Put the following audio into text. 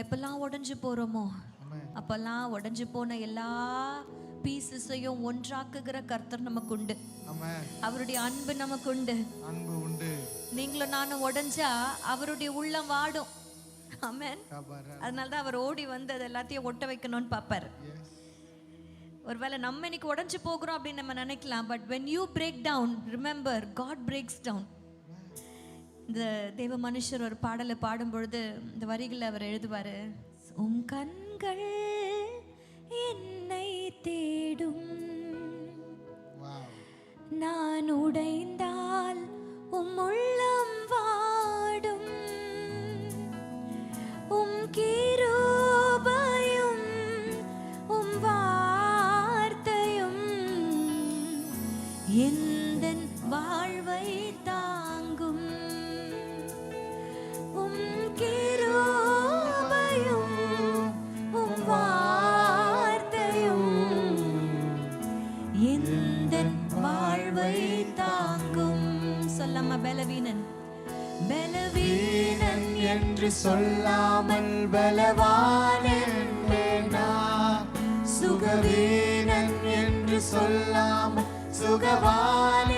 எப்பெல்லாம் உடைஞ்சு போறோமோ அப்பெல்லாம் உடைஞ்சு போன எல்லா பீசஸையும் ஒன்றாக்குகிற கர்த்தர் நமக்கு உண்டு. அவருடைய அன்பு நமக்கு உண்டு. நீங்களும் நானும் உடைஞ்சா அவருடைய உள்ளம் வாடும். ஆமென். அதனாலதான் அவர் ஓடி வந்து அது எல்லாத்தையும் ஒட்ட வைக்கணும்னு பார்ப்பாரு. ஒருவேளை நம்ம இன்னைக்கு உடைஞ்சு போகிறோம் அப்படின்னு நம்ம நினைக்கலாம். But when you break down, remember God breaks down. இந்த தேவ மனுஷர் ஒரு பாடலை பாடும் பொழுது இந்த வரிகளை அவர் எழுதுவாரு. உம் கண்கள் என்னை தேடும், நான் உடைந்தால் உம் உள்ளம் வாடும், உம் கிருபையும் உம் வார்த்தையும் எந்தன் வாழ்வை தாங்கும், உம் கிருபையும் உம் வார்த்தையும் எந்தன் வாழ்வை தாங்கும். சொல்லாம பலவீனன் பலவீனன் என்று சொல்லாமல் பலவான் என்பேனா, சுகவீனன் என்று சொல்லாமல் சுகவான்